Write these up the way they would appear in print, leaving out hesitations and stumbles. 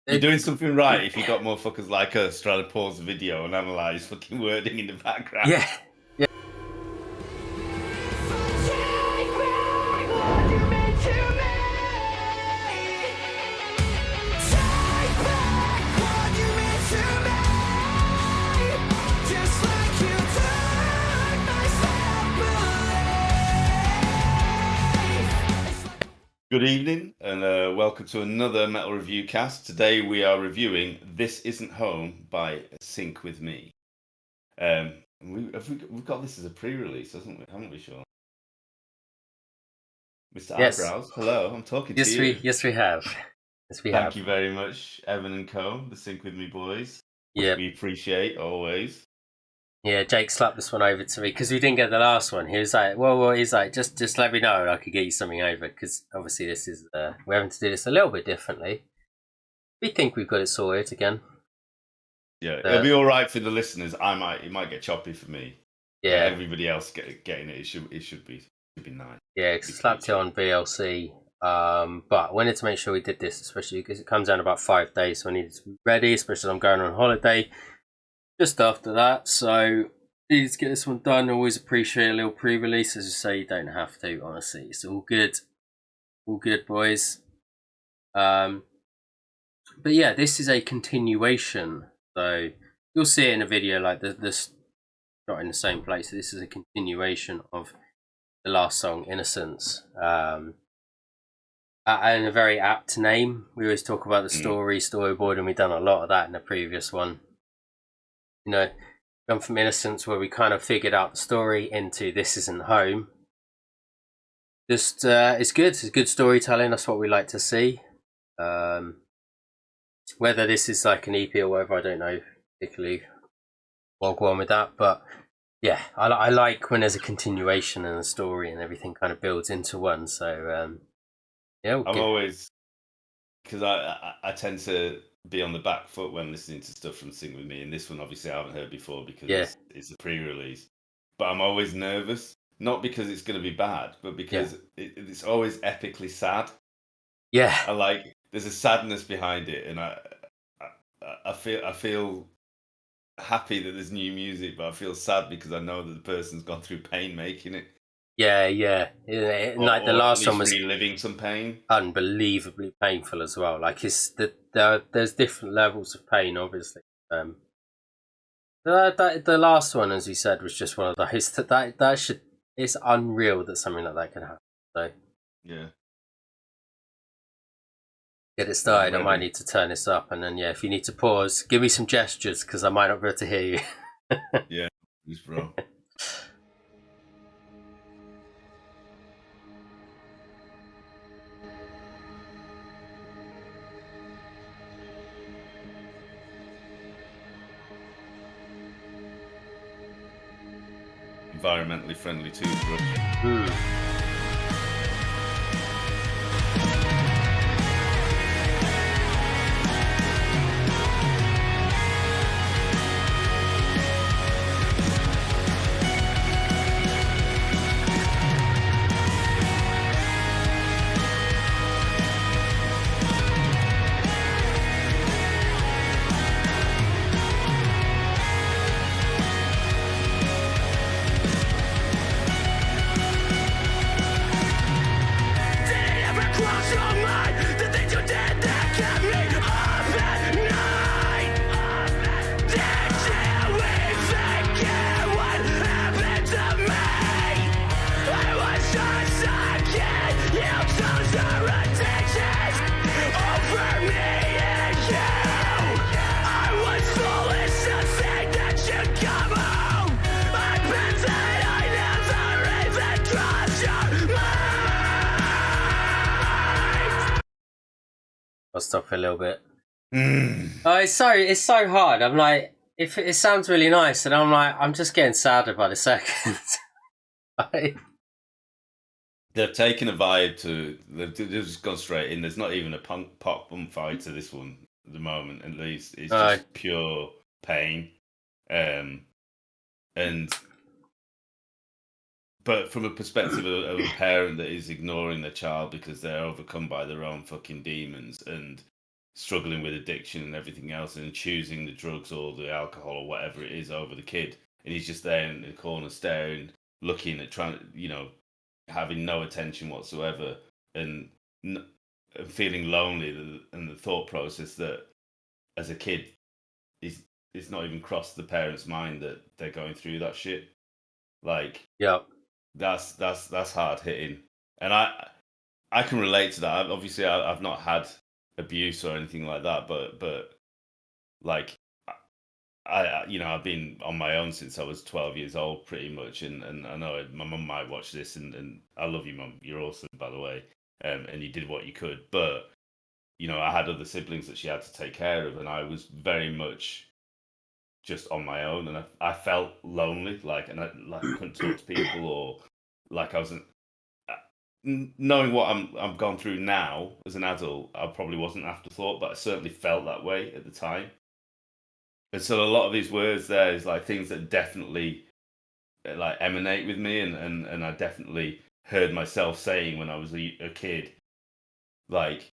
You're doing something right if you got motherfuckers like us trying to pause the video and analyse fucking wording in the background. Yeah. Yeah. Good evening and welcome to another Metal Review cast. Today we are reviewing This Isn't Home by Sync With Me. We've got this as a pre-release, haven't we, Sean? Mr. Yes. Eyebrows, hello, I'm talking to you. Yes, we have. Yes, we have. Thank you very much, Evan and Co, the Sync With Me boys. Yeah. We appreciate always. Yeah, Jake slapped this one over to me because we didn't get the last one. He was like, well, he's like, just let me know and I could get you something over, because obviously this is, we're having to do this a little bit differently. We think we've got it sorted again. Yeah, it'll be all right for the listeners. It might get choppy for me. Yeah. Everybody else getting it. It should be nice. Yeah, because slapped it on VLC. But wanted to make sure we did this, especially because it comes down about 5 days, so I needed to be ready, especially I'm going on holiday just after that, so needed to get this one done. Always appreciate a little pre-release. As you say, you don't have to, honestly. It's all good, boys. But yeah, this is a continuation, so you'll see it in a video like this, not in the same place. This is a continuation of the last song, Innocence. And a very apt name. We always talk about the storyboard, and we've done a lot of that in the previous one. You know, gone from Innocence, where we kind of figured out the story, into This Isn't Home. Just it's good. It's good storytelling. That's what we like to see. Whether this is like an EP or whatever, I don't know particularly. I'll go on with that, but yeah, I like when there's a continuation and a story and everything kind of builds into one. So yeah, I'm always, because I tend to be on the back foot when listening to stuff from Sing With Me, and this one obviously I haven't heard before because it's a pre-release. But I'm always nervous, not because it's going to be bad, but because it's always epically sad. Yeah, there's a sadness behind it, and I feel happy that there's new music, but I feel sad because I know that the person's gone through pain making it. Yeah. Like the last one was reliving some pain, unbelievably painful as well. Like there's different levels of pain, obviously. The last one, as you said, was just one of those it's unreal that something like that can happen. So yeah, get it started. I might need to turn this up, and then if you need to pause, give me some gestures because I might not be able to hear you. Yeah, please, bro. Environmentally friendly toothbrush. I'll stop for a little bit. Oh, it's so hard. I'm like, if it sounds really nice, and I'm like, I'm just getting sadder by the second. They've taken a vibe to. They've just gone straight in. There's not even a pop bump vibe to this one at the moment. At least it's just pure pain, but from a perspective of a parent that is ignoring their child because they're overcome by their own fucking demons and struggling with addiction and everything else, and choosing the drugs or the alcohol or whatever it is over the kid, and he's just there in the corner staring, looking at trying, having no attention whatsoever, and feeling lonely, and the thought process that as a kid it's not even crossed the parents' mind that they're going through that shit. Like, yeah, that's hard hitting, and I can relate to that. Obviously, I've not had abuse or anything like that, but like I've been on my own since I was 12 years old, pretty much, and I know my mum might watch this, and I love you, mum. You're awesome, by the way, and you did what you could, but I had other siblings that she had to take care of, and I was very much just on my own, and I felt lonely, I couldn't talk to people, or like I wasn't. Knowing what I'm gone through now as an adult, I probably wasn't an afterthought, but I certainly felt that way at the time. And so a lot of these words there is like things that definitely like emanate with me, and I definitely heard myself saying when I was a kid, like,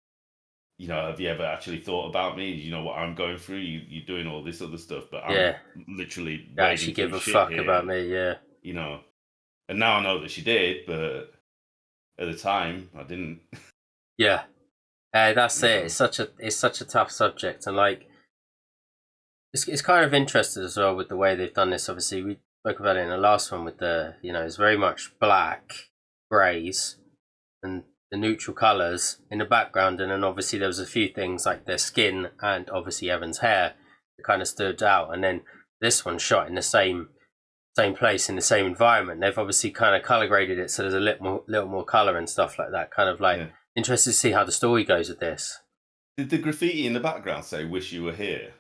have you ever actually thought about me? You know what I'm going through? You're doing all this other stuff, but I'm literally actually give a fuck here, about me, yeah. And now I know that she did, but at the time I didn't. Yeah, that's it. It's such a tough subject, and like it's kind of interesting as well with the way they've done this. Obviously, we spoke about it in the last one with the it's very much black, greys, and the neutral colours in the background, and then obviously there was a few things like their skin and obviously Evan's hair that kind of stood out, and then this one shot in the same place in the same environment. They've obviously kind of colour graded it so there's a little more colour and stuff like that. Kind of like interested to see how the story goes with this. Did the graffiti in the background say "Wish you were here"?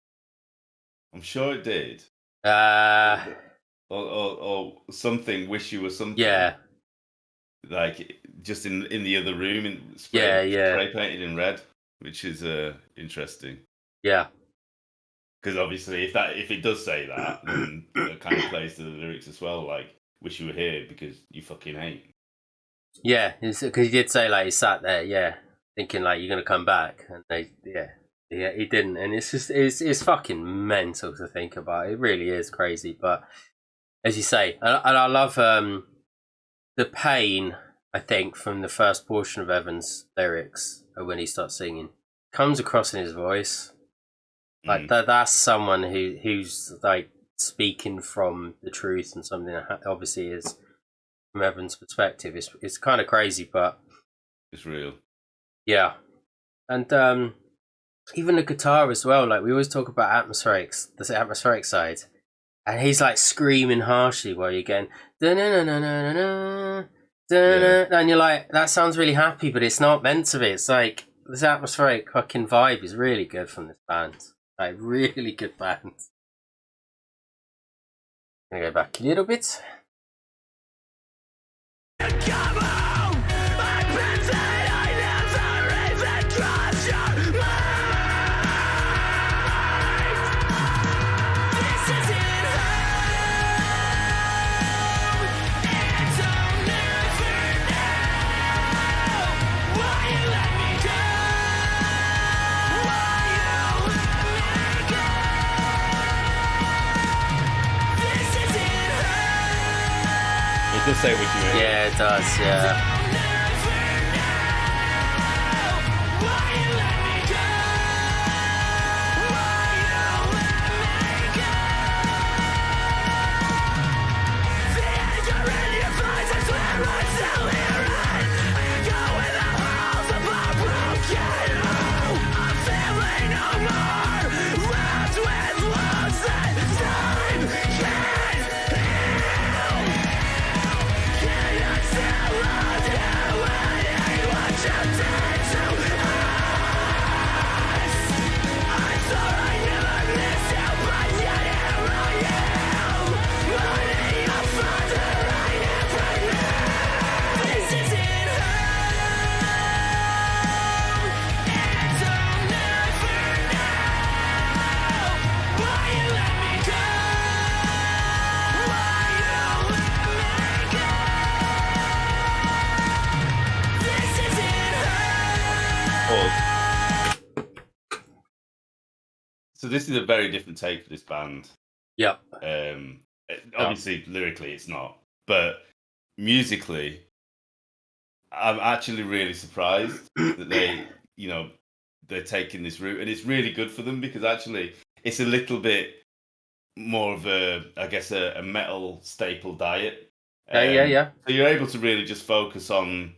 I'm sure it did. Or something. Wish you were something. Yeah. Like just in the other room, spray painted in red, which is interesting. Yeah. Because obviously, if it does say that, then it kind of plays to the lyrics as well. Like, wish you were here because you fucking hate. Yeah, because he did say like he sat there, thinking like you're gonna come back, and he didn't, and it's just it's fucking mental to think about. It really is crazy, but as you say, and I love the pain. I think from the first portion of Evan's lyrics when he starts singing comes across in his voice. Like that's someone who's like speaking from the truth, and something that obviously is from Evan's perspective. It's kind of crazy, but it's real. Yeah, and even the guitar as well. Like we always talk about the atmospheric side, and he's like screaming harshly while you're getting and you're like, that sounds really happy, but it's not meant to be. It's like this atmospheric fucking vibe is really good from this band. Like, really good band. I'm gonna go back a little bit. It does say what you mean. Yeah, it does, yeah. So this is a very different take for this band. Yep. Obviously, lyrically, it's not, but musically, I'm actually really surprised that they're taking this route, and it's really good for them because actually, it's a little bit more of I guess, a metal staple diet. Yeah. So you're able to really just focus on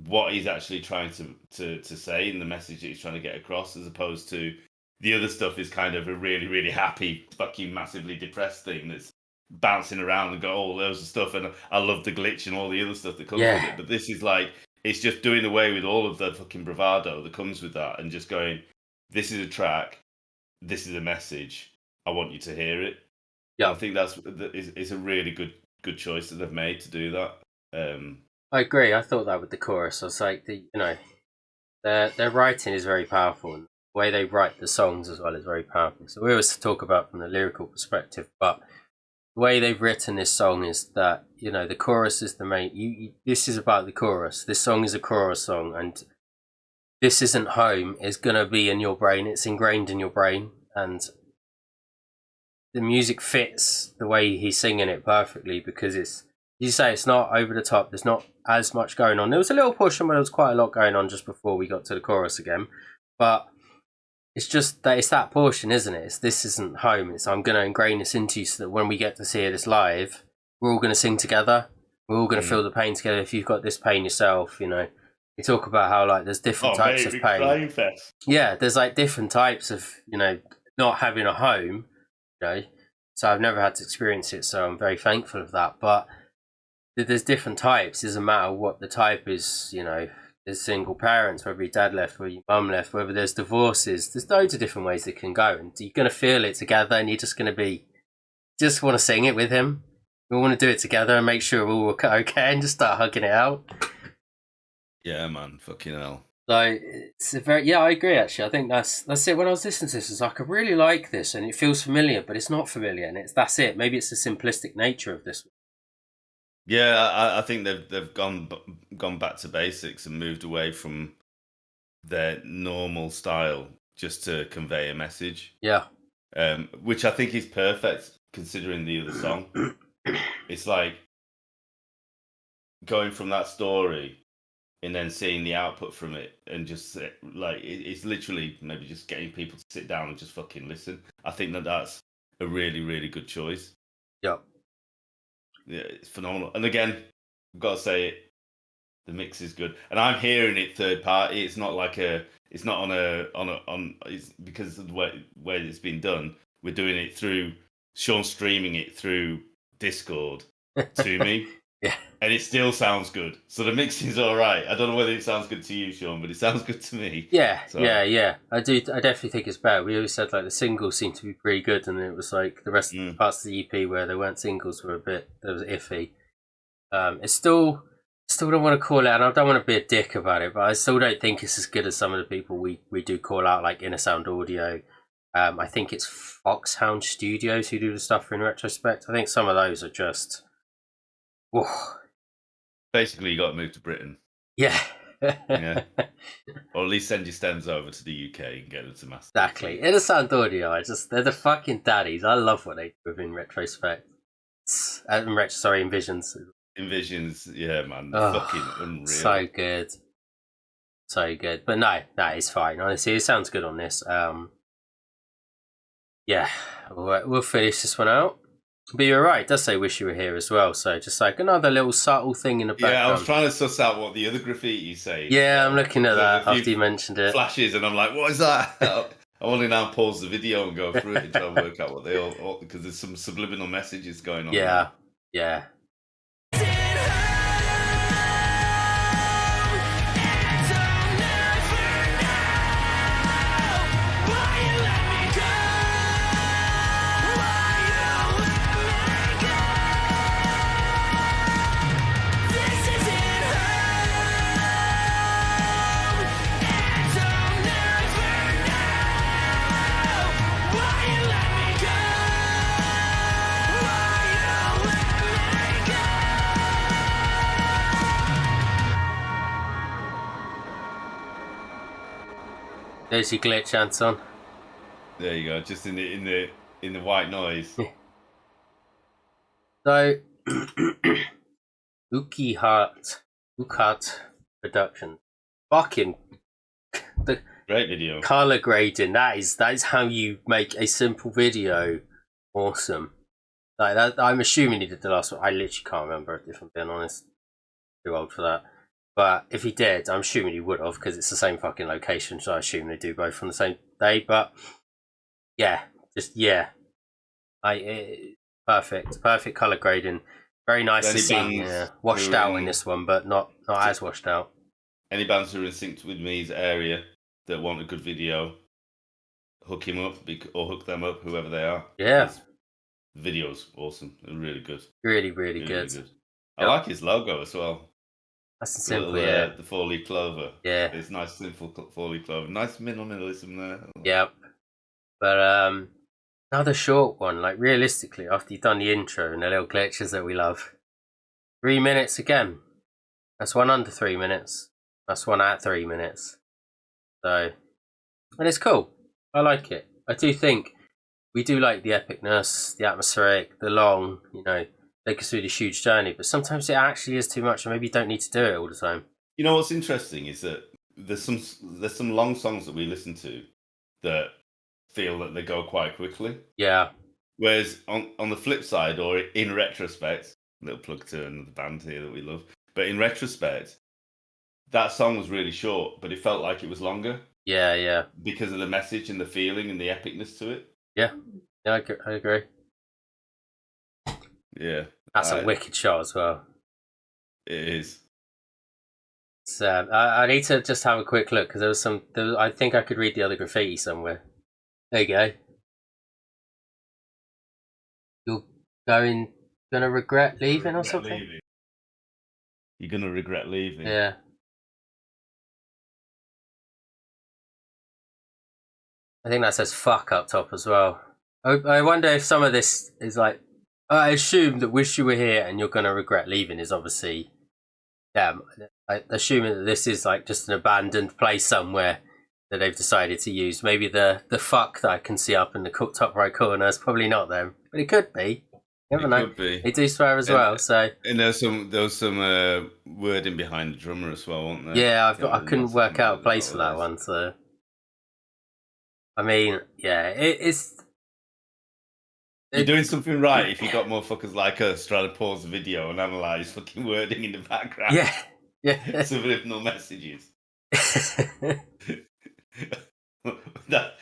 what he's actually trying to say and the message that he's trying to get across, as opposed to the other stuff is kind of a really, really happy, fucking massively depressed thing that's bouncing around and got all those stuff. And I love the glitch and all the other stuff that comes with it. But this is like, it's just doing away with all of the fucking bravado that comes with that and just going, this is a track, this is a message, I want you to hear it. Yeah, I think it's a really good choice that they've made to do that. I agree. I thought that with the chorus. I was like, their writing is very powerful, and the way they write the songs as well is very powerful. So we always talk about from the lyrical perspective, but the way they've written this song is that the chorus is the main. This is about the chorus. This song is a chorus song, and this isn't home is gonna be in your brain. It's ingrained in your brain, and the music fits the way he's singing it perfectly because it's. You say it's not over the top. There's not as much going on. There was a little portion where there was quite a lot going on just before we got to the chorus again, but it's just that it's that portion, isn't it? It's this isn't home. It's I'm going to ingrain this into you so that when we get to see this live, we're all going to sing together. We're all going to feel the pain together. If you've got this pain yourself, you talk about how like there's different types of pain. Yeah, there's like different types of not having a home. So I've never had to experience it, so I'm very thankful of that. But there's different types. It doesn't matter what the type is, there's single parents, whether your dad left or your mum left, whether there's divorces, there's loads of different ways it can go. And you're going to feel it together and you're just going to just want to sing it with him. We want to do it together and make sure we're all okay and just start hugging it out. Yeah, man, fucking hell. So it's I agree actually. I think that's it. When I was listening to this, it's like I really like this and it feels familiar, but it's not familiar, and that's it. Maybe it's the simplistic nature of this. Yeah, I think they've gone back to basics and moved away from their normal style just to convey a message. Yeah. Which I think is perfect considering the other song. It's like going from that story and then seeing the output from it, and just like it's literally maybe just getting people to sit down and just fucking listen. I think that's a really, really good choice. Yeah. Yeah, it's phenomenal. And again, I've got to say it, the mix is good. And I'm hearing it third party. It's not like it's not it's because of the way it's been done. We're doing it through Sean streaming it through Discord to me. Yeah. And it still sounds good. So the mix is all right. I don't know whether it sounds good to you, Sean, but it sounds good to me. Yeah, so. Yeah. I definitely think it's better. We always said like the singles seemed to be pretty good, and it was like the rest of the parts of the EP where they weren't singles were it was iffy. It's still don't want to call it, and I don't want to be a dick about it, but I still don't think it's as good as some of the people we do call out, like Inner Sound Audio. I think it's Foxhound Studios who do the stuff for In Retrospect. I think some of those are just. Whoa. Basically, you got to move to Britain. Yeah. Yeah. Or at least send your stems over to the UK and get them to master. Exactly. Inner Sound Audio, they're the fucking daddies. I love what they do with In Retrospect. Envisions. Envisions, yeah, man. Fucking unreal. So good. So good. But no, it's fine. Honestly, it sounds good on this. Yeah, we'll finish this one out. But you're right, it does say "Wish You Were Here" as well, so just like another little subtle thing in the background. Yeah, I was trying to suss out what the other graffiti say. Yeah, I'm looking at that after you mentioned it. Flashes, and I'm like, what is that? I want to now pause the video and go through it and try and work out what they all because there's some subliminal messages going on. Yeah, yeah. There's your glitch, Anton. There you go. Just in the white noise. So, Ukhat production. Fucking the Great video. color grading. That is how you make a simple video awesome. Like that, I'm assuming he did the last one. I literally can't remember, if I'm being honest. Too old for that. But if he did, I'm assuming he would have, because it's the same fucking location. So I assume they do both on the same day. But yeah, perfect color grading. Very nice to see. Yeah, washed out in this one, but not as washed out. Any bands who are in sync with me's area that want a good video, hook him up or hook them up, whoever they are. Yeah, the video's awesome. They're really good. Really good. Really good. I like his logo as well. That's the simple, yeah. The 4-leaf clover. Yeah, it's nice, simple 4-leaf clover. Nice minimalism there. Yep. But another short one. Like realistically, after you've done the intro and the little glitches that we love, 3 minutes again. That's one under 3 minutes. That's one at 3 minutes. So, and it's cool. I like it. I do think we do like the epicness, the atmospheric, the long, take us through this huge journey. But sometimes it actually is too much, and maybe you don't need to do it all the time. You know what's interesting is that there's some long songs that we listen to that feel that they go quite quickly. Yeah. Whereas on the flip side, or in retrospect, little plug to another band here that we love, but in retrospect, that song was really short, but it felt like it was longer. Yeah. Because of the message and the feeling and the epicness to it. Yeah, I agree. Yeah. That's a wicked shot as well. It is. So, I need to just have a quick look, because I think I could read the other graffiti somewhere. There you go. You're gonna regret leaving or something? You're gonna regret leaving. Yeah. I think that says fuck up top as well. I wonder if some of this is like, I assume that wish you were here and you're gonna regret leaving is obviously, assuming that this is like just an abandoned place somewhere that they've decided to use. Maybe the fuck that I can see up in the top right corner is probably not them, but it could be. You never know. Could be. They do swear as well, so. And there was some wording behind the drummer as well, wasn't there? Yeah, I couldn't work out a place for that one, so. I mean, yeah, it's. You're doing something right if you got motherfuckers like us trying to pause the video and analyse fucking wording in the background. Yeah. Subliminal messages.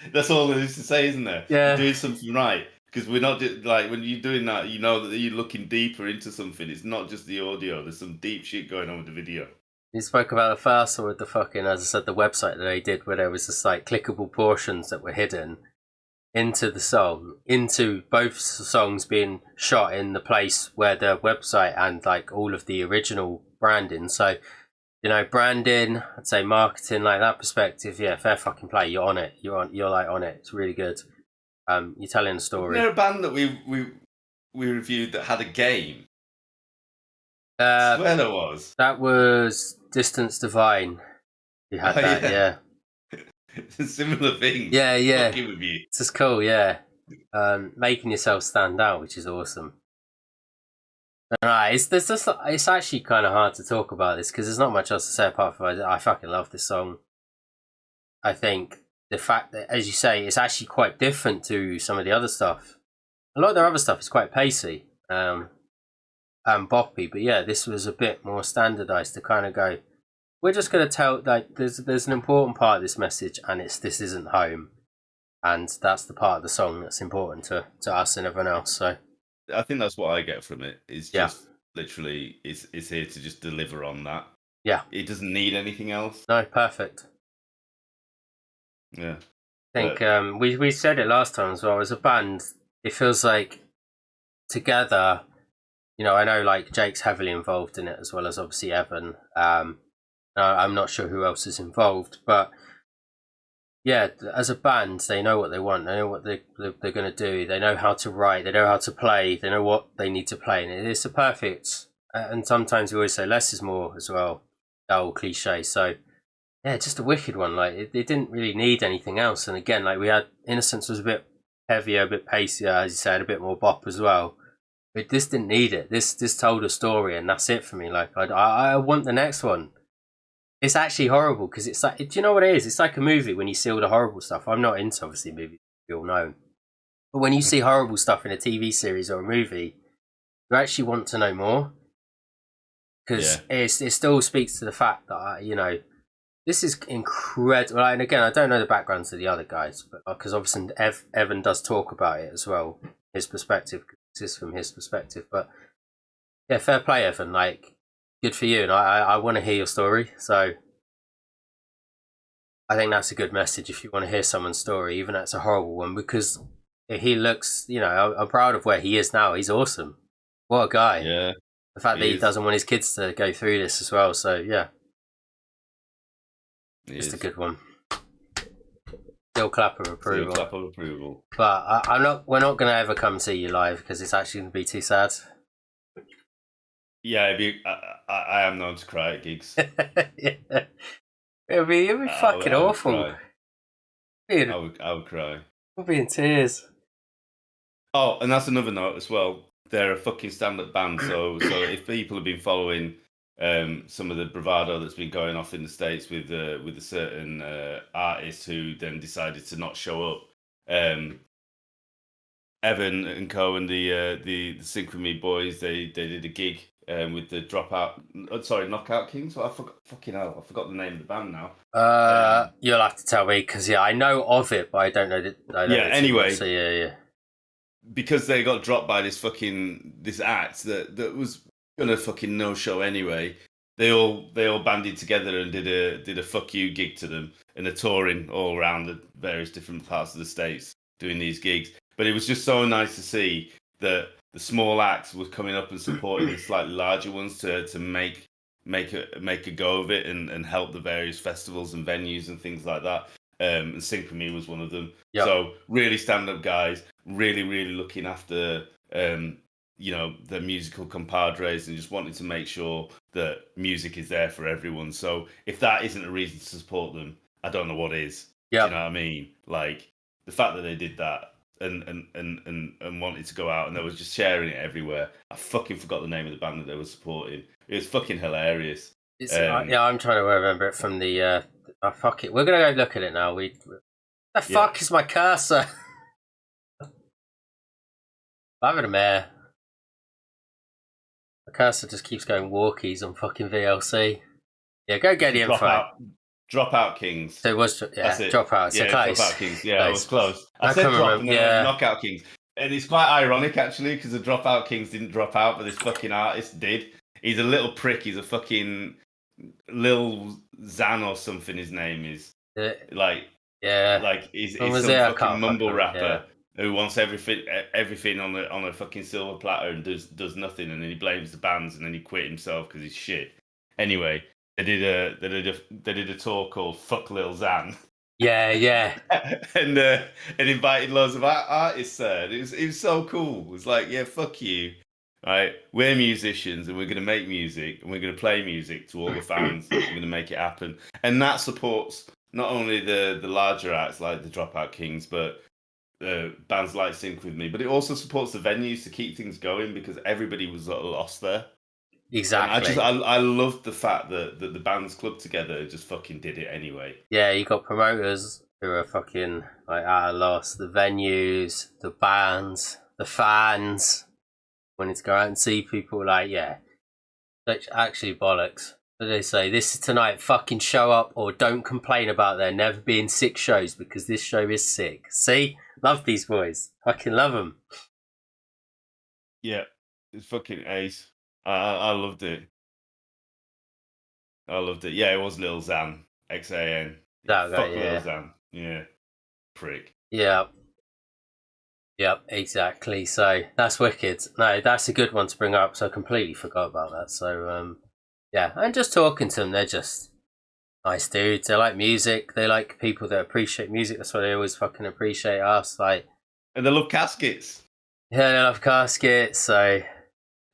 That's all there is to say, isn't there? Yeah. You're doing something right. Because we're not, like, when you're doing that, you know that you're looking deeper into something. It's not just the audio. There's some deep shit going on with the video. You spoke about the first one with the fucking, as I said, the website that they did where there was just like clickable portions that were hidden into the song, into both songs being shot in the place where the website and like all of the original branding. So, branding, I'd say marketing, like that perspective, yeah, fair fucking play. You're on it. You're like on it. It's really good. You're telling a story. Isn't there a band that we reviewed that had a game? I swear there was. That was Distance Divine. You had that, yeah. It's a similar thing. Yeah. Fucking with you. It's just cool, yeah. Making yourself stand out, which is awesome. Alright, it's actually kind of hard to talk about this because there's not much else to say apart from I fucking love this song. I think the fact that, as you say, it's actually quite different to some of the other stuff. A lot of their other stuff is quite pacey. And boppy, but yeah, this was a bit more standardized to kind of go, we're just going to tell, like, there's an important part of this message, and it's this isn't home, and that's the part of the song that's important to us and everyone else. So I think that's what I get from it, is just literally it's here to just deliver on that. Yeah, it doesn't need anything else. No, perfect. Yeah, I think we said it last time as well. As a band, it feels like together. I know like Jake's heavily involved in it as well as obviously Evan. I'm not sure who else is involved, but yeah, as a band, they know what they want. They know what they're going to do. They know how to write. They know how to play. They know what they need to play, and it's a perfect. And sometimes we always say less is more as well. That old cliche. So yeah, just a wicked one. Like it didn't really need anything else. And again, like we had Innocence was a bit heavier, a bit pacier, as you said, a bit more bop as well. But this didn't need it. This told a story, and that's it for me. Like I want the next one. It's actually horrible because it's like, do you know what it is? It's like a movie when you see all the horrible stuff. I'm not into obviously movies, you all know, but when you see horrible stuff in a TV series or a movie, you actually want to know more because it still speaks to the fact that this is incredible. And again, I don't know the backgrounds of the other guys, but because obviously Evan does talk about it as well, his perspective, this is from his perspective. But yeah, fair play, Evan. Like, good for you, and I want to hear your story. So I think that's a good message if you want to hear someone's story, even if it's a horrible one, because he looks, I'm proud of where he is now. He's awesome. What a guy. Yeah. The fact that he doesn't want his kids to go through this as well. So yeah, just a good one. Still clap of approval. Still clap of approval. But we're not going to ever come see you live because it's actually going to be too sad. Yeah, I am known to cry at gigs. Yeah. It'll be fucking awful. I would cry. We'll be in tears. Oh, and that's another note as well. They're a fucking stand-up band, so if people have been following some of the bravado that's been going off in the States with a certain artist who then decided to not show up, Evan and Co and the Sync With Me boys, they did a gig with the Knockout Kings. Well, I forgot the name of the band now. You'll have to tell me because I know of it, but I don't know anyway, so yeah. Because they got dropped by this act that was gonna fucking no show anyway. They all banded together and did a fuck you gig to them, and they're touring all around the various different parts of the States doing these gigs. But it was just so nice to see that the small acts was coming up and supporting the slightly larger ones to make a go of it and help the various festivals and venues and things like that. And Sync With Me was one of them. Yep. So really stand-up guys, really, really looking after the musical compadres and just wanting to make sure that music is there for everyone. So if that isn't a reason to support them, I don't know what is. Yep. Do you know what I mean? Like the fact that they did that and wanted to go out and they was just sharing it everywhere. I fucking forgot the name of the band that they were supporting. It was fucking hilarious. I'm trying to remember it from the fuck it. We're gonna go look at it now. The fuck is my cursor? I'm having a mare. The cursor just keeps going walkies on fucking VLC. Yeah, go get the info. Dropout Kings. So it was, Dropout. So close. Dropout Kings. Yeah, it was close. I said drop and then Knockout Kings. And it's quite ironic, actually, because the Dropout Kings didn't drop out, but this fucking artist did. He's a little prick. He's a fucking Lil Xan or something his name is. He's some fucking mumble rapper who wants everything on a fucking silver platter and does nothing, and then he blames the bands and then he quit himself because he's shit. Anyway, they did a tour called Fuck Lil Xan. Yeah. and invited loads of artists there. It was so cool. It was like, yeah, fuck you. Right, we're musicians and we're going to make music and we're going to play music to all the fans. We're going to make it happen, and that supports not only the larger acts like the Dropout Kings, but bands like Sync With Me, but it also supports the venues to keep things going because everybody was lost there. Exactly. And I loved the fact that the bands clubbed together and just fucking did it anyway. Yeah, you got promoters who are fucking like at a loss. The venues, the bands, the fans. Wanting to go out and see people, that's actually bollocks. But they say, this is tonight, fucking show up or don't complain about there never being 6 shows because this show is sick. See? Love these boys. Fucking love them. Yeah, it's fucking ace. I loved it. Yeah, it was Lil Xan. Xan. Fuck Lil Xan. Yeah. Prick. Yeah. Yep, exactly. So that's wicked. No, that's a good one to bring up. So I completely forgot about that. So and just talking to them, they're just nice dudes. They like music. They like people that appreciate music. That's why they always fucking appreciate us. And they love caskets. Yeah, they love caskets. So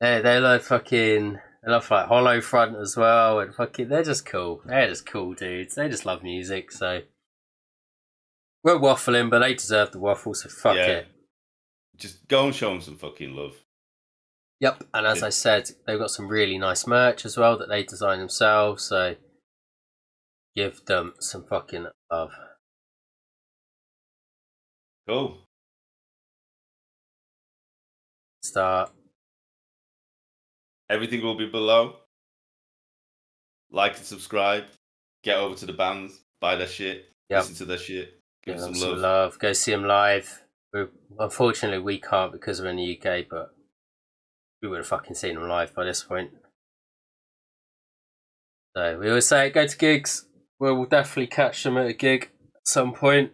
they love fucking I love like Hollow Front as well, and fucking they're just cool. They're just cool dudes. They just love music, so we're waffling, but they deserve the waffle, so fuck it. Just go and show them some fucking love. Yep, and as I said, they've got some really nice merch as well that they design themselves, so give them some fucking love. Cool. Start. Everything will be below. Like and subscribe. Get over to the bands. Buy their shit. Yep. Listen to their shit. Give them some love. love. Go see them live. Unfortunately, we can't because we're in the UK, but we would have fucking seen them live by this point. So we always say, go to gigs. We'll definitely catch them at a gig at some point.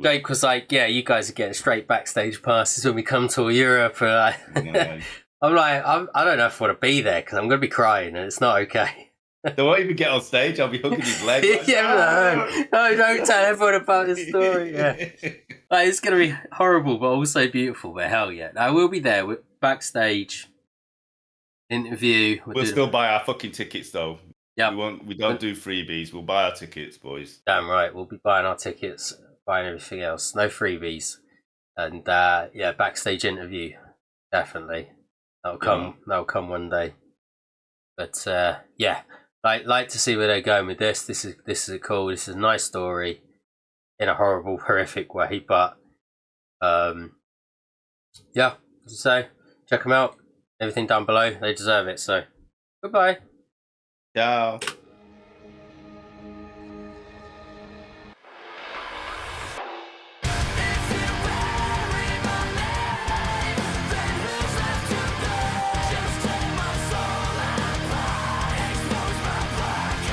Jake was like, yeah, you guys are getting straight backstage passes when we come to Europe. And I'm like, I don't know if I want to be there because I'm going to be crying and it's not okay. They won't even get on stage. I'll be hooking his leg. Like, no, don't tell everyone about this story. Yeah. Like, it's going to be horrible, but also beautiful. But hell yeah. I will be there with backstage interview. We'll still buy our fucking tickets though. Yeah. We don't do freebies. We'll buy our tickets, boys. Damn right. We'll be buying our tickets, buying everything else. No freebies. And yeah, backstage interview. Definitely. That'll come one day. But yeah. Like to see where they're going with this. This is cool. This is a nice story in a horrible, horrific way. But yeah. So check them out. Everything down below. They deserve it. So goodbye. Ciao.